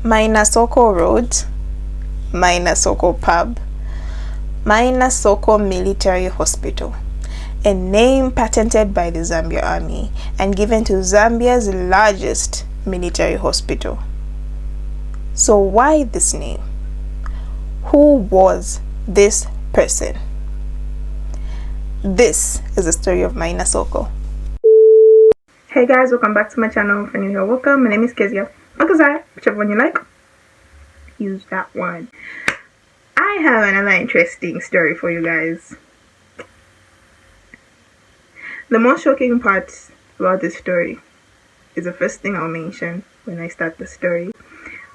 Mwanasoko Road, Mwanasoko Pub, Mwanasoko Military Hospital, a name patented by the Zambia Army and given to Zambia's largest military hospital. So why this name? Who was this person? This is the story of Mwanasoko. Hey guys, welcome back to my channel. If you're new here, welcome. My name is Keziah or Keziah, whichever one you like. Use that one. I have another interesting story for you guys. The most shocking part about this story is the first thing I'll mention when I start the story.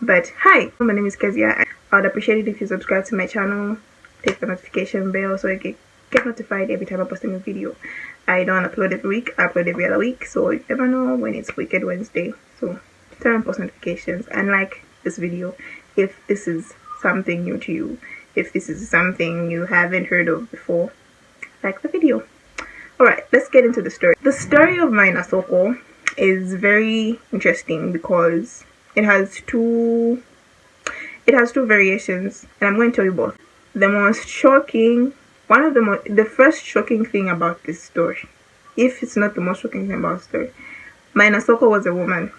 But hi, my name is Keziah. I would appreciate it if you subscribe to my channel, click the notification bell so you can get notified every time I post a new video. I don't upload every week, I upload every other week, so you never know when it's Wicked Wednesday. So turn on post notifications and like this video if this is something new to you. If this is something you haven't heard of before, like the video. Alright, let's get into the story. The story of Mwanasoko is very interesting because it has two variations, and I'm going to tell you both. The most shocking, the first shocking thing about this story, if it's not the most shocking thing about the story, Mwanasoko was a woman.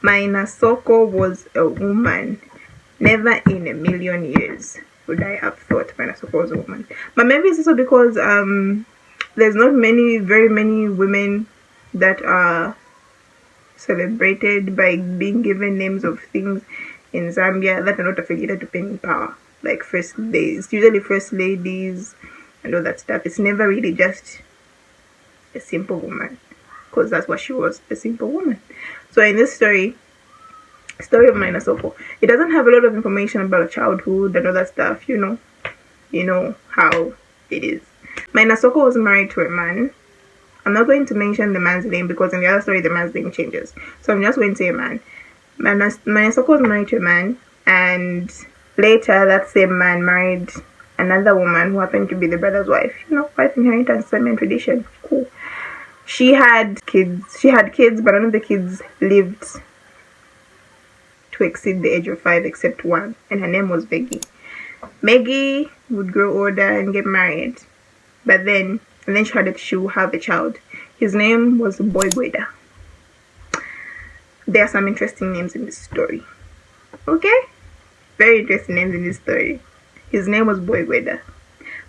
Mwanasoko was a woman. Never in a million years would I have thought Mwanasoko was a woman. But maybe it's also because there's not very many women that are celebrated by being given names of things in Zambia that are not affiliated to penny power, like first ladies. Usually first ladies and all that stuff. It's never really just a simple woman, because that's what she was, a simple woman. So in this story of Mwanasoko, it doesn't have a lot of information about childhood and all that stuff. You know how it is. Mwanasoko was married to a man. I'm not going to mention the man's name because in the other story the man's name changes. So I'm just going to say a man. Mwanasoko was married to a man, and later that same man married another woman who happened to be the brother's wife. Wife inheritance, Zambian tradition. Cool. She had kids, but none of the kids lived to exceed the age of 5 except one, and her name was Maggie. Maggie would grow older and get married, but then she would have a child. His name was Boygweda. There are some interesting names in this story. Okay? Very interesting names in this story. His name was Boygweda.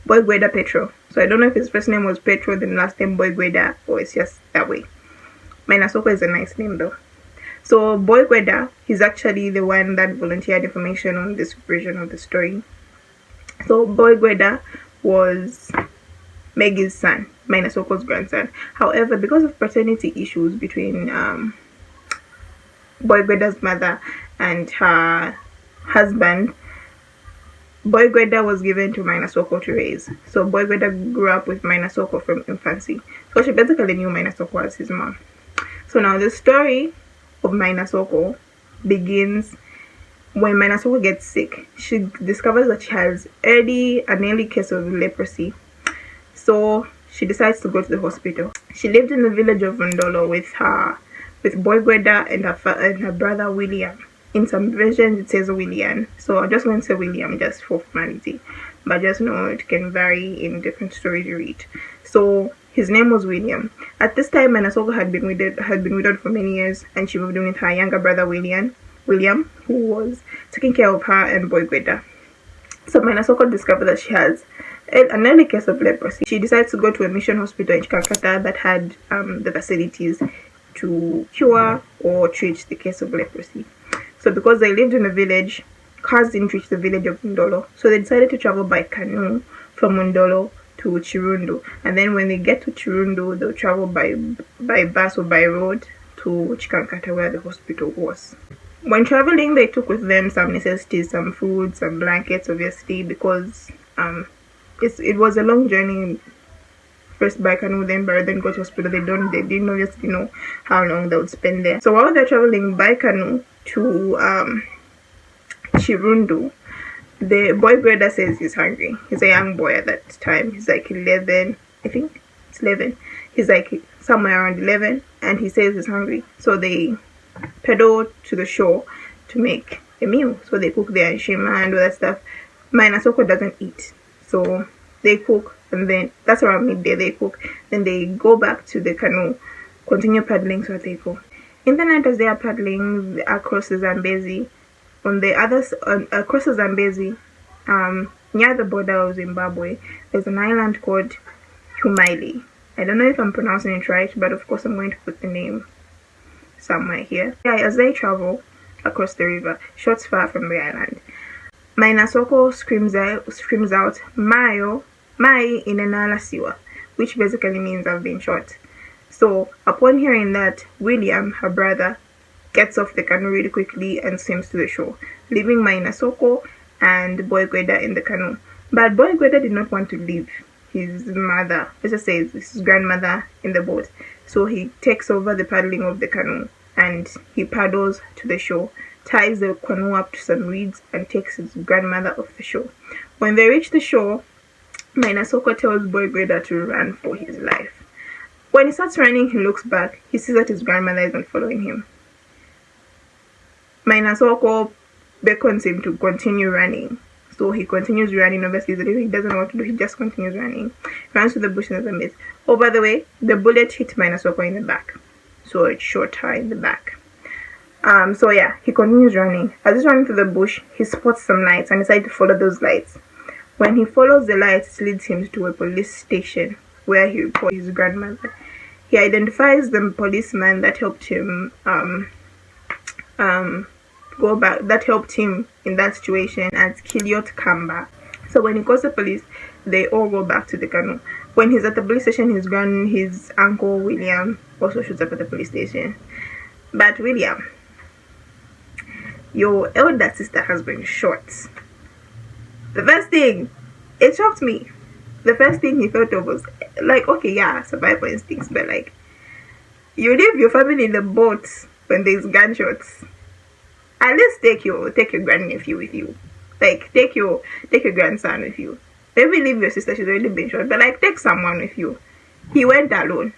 Boygweda Petro. So I don't know if his first name was Petro, then last name Boygweda, or it's just that way. Mwanasoko is a nice name though. So Boygweda, he's actually the one that volunteered information on this version of the story. So Boygweda was Maggie's son, Mwanasoko's grandson. However, because of paternity issues between Boygweda's mother and her husband, Boygweda was given to Mwanasoko to raise. So Boygweda grew up with Mwanasoko from infancy. So she basically knew Mwanasoko as his mom. So now the story of Mwanasoko begins when Mwanasoko gets sick. She discovers that she has an early case of leprosy. So she decides to go to the hospital. She lived in the village of Ndolo with Boygweda and her brother William. In some versions it says William, so I'm just going to say William just for formality, but just know it can vary in different stories you read. So his name was William. At this time, Mwanasoko had been widowed for many years, and she moved in with her younger brother William, who was taking care of her and Boygweda. So Mwanasoko discovered that she has an early case of leprosy. She decides to go to a mission hospital in Chicago that had the facilities to cure or treat the case of leprosy. So because they lived in a village, cars didn't reach the village of Ndolo, so they decided to travel by canoe from Ndolo to Chirundu, and then when they get to Chirundu, they'll travel by bus or by road to Chikankata, where the hospital was. When traveling, they took with them some necessities, some food, some blankets, obviously, because it was a long journey. First by canoe, then by then go to hospital. They didn't obviously know how long they would spend there. So while they're traveling by canoe to Chirundu, the Boygweda says he's hungry. He's a young boy at that time. He's like 11, I think it's 11. He's like somewhere around 11, and he says he's hungry. So they pedal to the shore to make a meal. So they cook their shima and all that stuff. Mainasoko doesn't eat, so they cook, and then that's around midday they cook. Then they go back to the canoe, continue paddling, so they go. In the night, as they are paddling across the Zambezi, across the Zambezi, near the border of Zimbabwe, there's an island called Humaili. I don't know if I'm pronouncing it right, but of course I'm going to put the name somewhere here. Yeah, as they travel across the river, shots far from the island, Mwanasoko screams out, Mayo, Mai inenala siwa, which basically means I've been shot. So upon hearing that, William, her brother, gets off the canoe really quickly and swims to the shore, leaving Mwanasoko and Boygweda in the canoe. But Boygweda did not want to leave his mother, let's just say his grandmother, in the boat. So he takes over the paddling of the canoe and he paddles to the shore, ties the canoe up to some reeds, and takes his grandmother off the shore. When they reach the shore, Mwanasoko tells Boygweda to run for his life. When he starts running, he looks back. He sees that his grandmother isn't following him. Mwanasoko beckons him to continue running. So he continues running. Obviously, he doesn't know what to do. He just continues running. Runs to the bush in the midst. Oh, by the way, the bullet hit Mwanasoko in the back. So it shot her in the back. So yeah, he continues running. As he's running through the bush, he spots some lights and decides to follow those lights. When he follows the lights, it leads him to a police station where he reports his grandmother. He identifies the policeman that helped him that helped him in that situation as Kiliot Kamba. So when he calls the police, they all go back to the canoe. When he's at the police station, his uncle William also shows up at the police station. But William, your elder sister has been shot. The first thing, it shocked me. The first thing he thought of was like, okay, yeah, survival instincts, but like, you leave your family in the boat when there's gunshots. At least take your grandnephew with you. Like, take your grandson with you. Maybe leave your sister, she's already been shot, but like, take someone with you. He went alone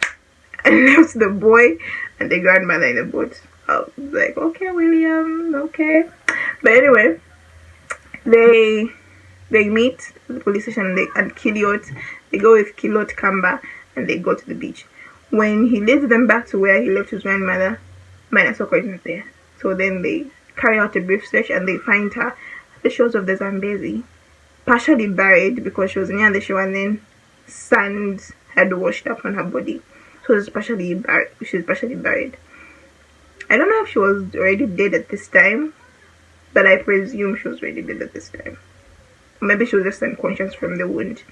and left the boy and the grandmother in the boat. I was like, okay, William, okay. But anyway, they meet at the police station at Kiliot. They go with Kiliot Kamba and they go to the beach. When he leads them back to where he left his grandmother, Mwanasoko isn't there. So then they carry out a brief search and they find her at the shores of the Zambezi, partially buried because she was near the shore, and then sand had washed up on her body. So she's partially buried. I don't know if she was already dead at this time, but I presume she was already dead at this time. Maybe she was just unconscious from the wound.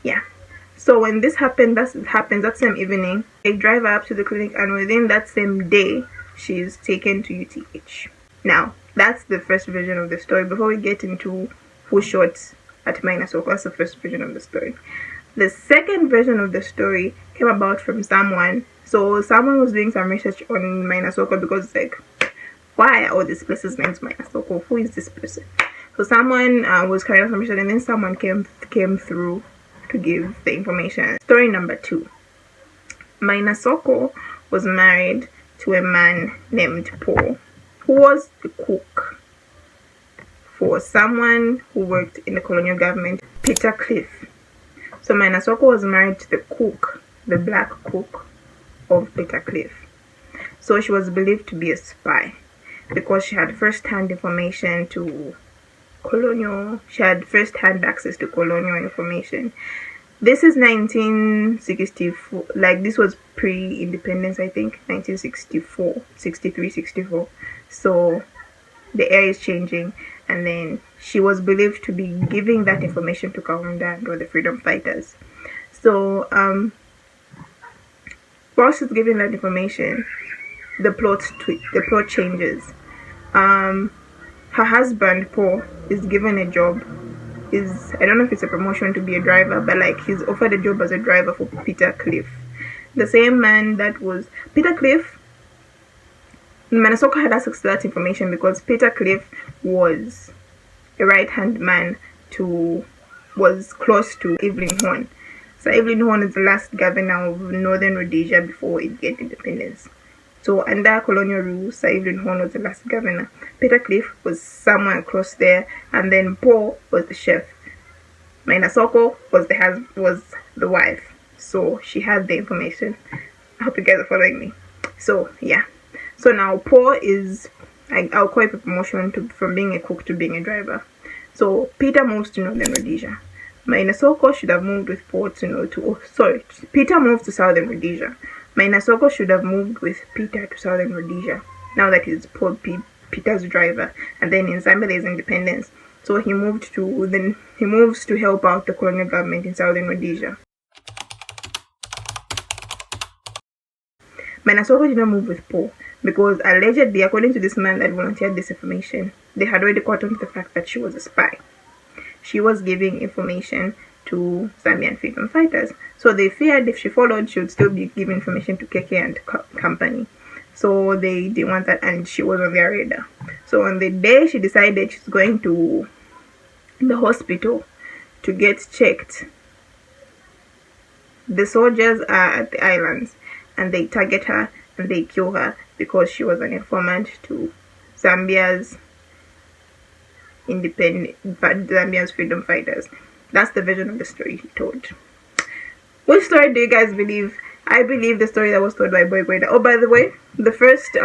Yeah. So when this happens that same evening, they drive her up to the clinic, and within that same day, she's taken to UTH. Now, that's the first version of the story. Before we get into who shot at Mwanasoko, that's the first version of the story. The second version of the story came about from someone. So someone was doing some research on Mwanasoko because, like, why are all these places named Mwanasoko? Who is this person? So someone was carrying out some research, and then someone came through to give the information. Story number 2. Mwanasoko was married to a man named Paul, who was the cook for someone who worked in the colonial government, Peter Cliff. So Mwanasoko was married to the cook, the black cook of Peter Cliff. So she was believed to be a spy because she had first-hand information to she had first-hand access to colonial information. This is 1964, like this was pre-independence, I think, 1964, 63, 64. So the era is changing, and then she was believed to be giving that information to Kaunda or the freedom fighters. So while she's giving that information, the plot changes. Her husband Paul is given a job. I don't know if it's a promotion to be a driver, but like he's offered a job as a driver for Peter Cliff, the same man that was Peter Cliff. Mwanasoko had access to that information because Peter Cliff was a right-hand man was close to Evelyn Horn. So Evelyn Horn is the last governor of Northern Rhodesia before it get independence. So under colonial rule, Sir Evelyn Horn was the last governor. Peter Cliff was somewhere across there, and then Paul was the chef. Maina Soko was the wife. So she had the information. I hope you guys are following me. So yeah. So now Paul is, I'll call it a promotion from being a cook to being a driver. So Peter moves to Northern Rhodesia. Maina Soko should have moved with Paul Peter moved to Southern Rhodesia. Maina Soko should have moved with Peter to Southern Rhodesia. Now that he's Peter's driver, and then in Zambia there's independence. So he moves to help out the colonial government in Southern Rhodesia. Mwanasoko did not move with Paul because allegedly, according to this man that volunteered this information, they had already caught on to the fact that she was a spy. She was giving information to Zambian freedom fighters. So they feared if she followed, she would still be giving information to Keziah and company. So they didn't want that, and she was on their radar. So on the day she decided she's going to the hospital to get checked, the soldiers are at the islands and they target her and they kill her because she was an informant to Zambia's freedom fighters. That's the version of the story he told. Which story do you guys believe? I believe the story that was told by Boy Gweda. Oh, by the way, the first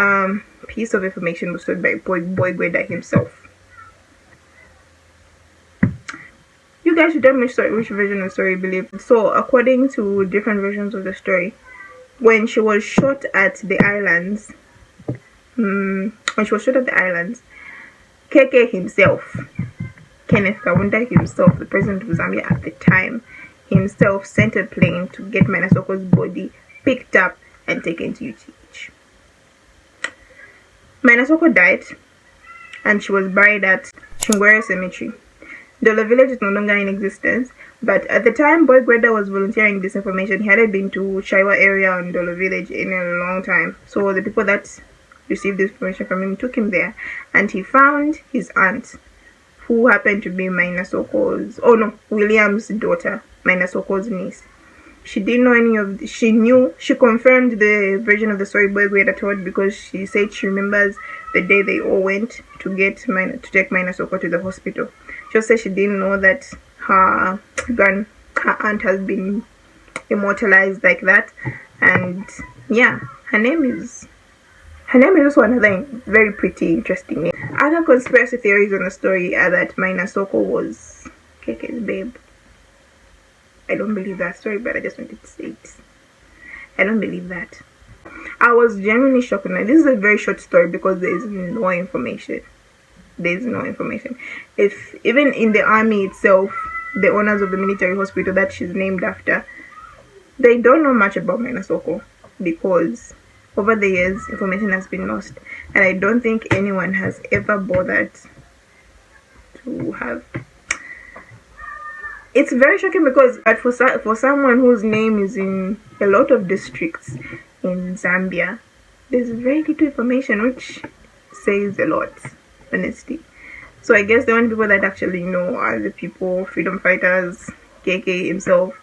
piece of information was told by Boy Gweda himself. You guys should tell me which version of the story you believe. So, according to different versions of the story, when she was shot at the islands, KK himself, Kenneth Kaunda himself, the president of Zambia at the time, himself sent a plane to get Mwanasoko's body picked up and taken to UTH. Mwanasoko died and she was buried at Chingwere Cemetery. Dolo village is no longer in existence, but at the time Boy Gweda was volunteering this information, he hadn't been to Chaiwa area on Dolo village in a long time. So the people that received this information from him took him there, and he found his aunt, who happened to be William's daughter, Mwanasoko's niece. She didn't know any of this. She confirmed the version of the story Boy Gweda told because she said she remembers the day they all went to take Mwanasoko to the hospital. She said she didn't know that her aunt has been immortalized like that, and yeah, her name is also another very pretty interesting name. Other conspiracy theories on the story are that Mwanasoko was KK's babe. I don't believe that story, but I just wanted to say it. I don't believe that. I was genuinely shocked. Now, this is a very short story because there is no information. There is no information. If even in the army itself, the owners of the military hospital that she's named after, they don't know much about Mwanasoko because over the years information has been lost, and I don't think anyone has ever bothered to have. It's very shocking because for someone whose name is in a lot of districts in Zambia, there's very little information, which says a lot, honestly. So I guess the only people that actually know are the people, freedom fighters, KK himself.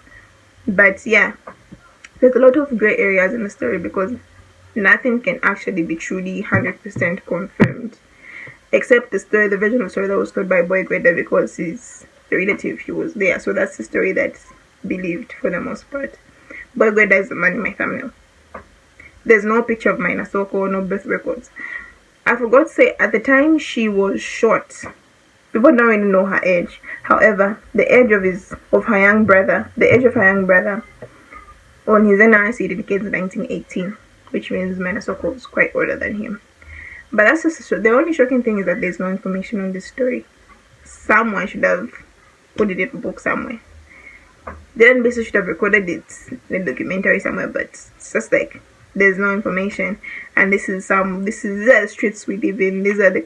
But yeah, there's a lot of gray areas in the story because nothing can actually be truly 100% confirmed, except the version of the story that was told by Boy Gweda because he's the relative, he was there. So that's the story that's believed for the most part. Boy Gweda is the man in my thumbnail. There's no picture of Mwanasoko, no birth records. I forgot to say, at the time she was short, people don't really know her age. However, the age of her young brother on his NRC indicates 1918, which means Mwanasoko was quite older than him. But that's just the only shocking thing is that there's no information on this story. Someone should have put it in a book somewhere. Then basically should have recorded it in a documentary somewhere, but it's just like there's no information. And these are the streets we live in, these are the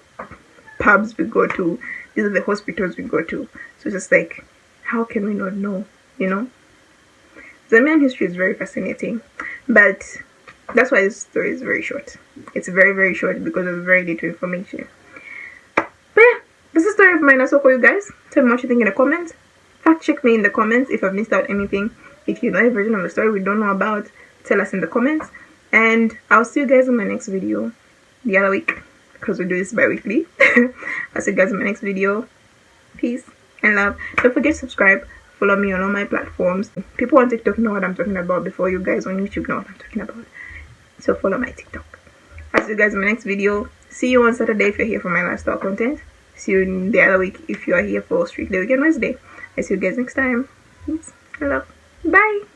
pubs we go to, these are the hospitals we go to. So it's just like, how can we not know, you know? Zambian history is very fascinating, but that's why this story is very short. It's very, very short because of very little information. But yeah, this is the story of Mwanasoko, you guys. Tell me what you think in the comments. Fact check me in the comments if I've missed out anything. If you know a version of the story we don't know about, tell us in the comments. And I'll see you guys in my next video the other week, because we do this bi-weekly. I'll see you guys in my next video. Peace and love. Don't forget to subscribe. Follow me on all my platforms. People on TikTok know what I'm talking about before you guys on YouTube know what I'm talking about. So follow my TikTok. I'll see you guys in my next video. See you on Saturday if you're here for my lifestyle content. See you in the other week if you are here for Strictly Weekend Wednesday. I'll see you guys next time. Peace and love. Bye.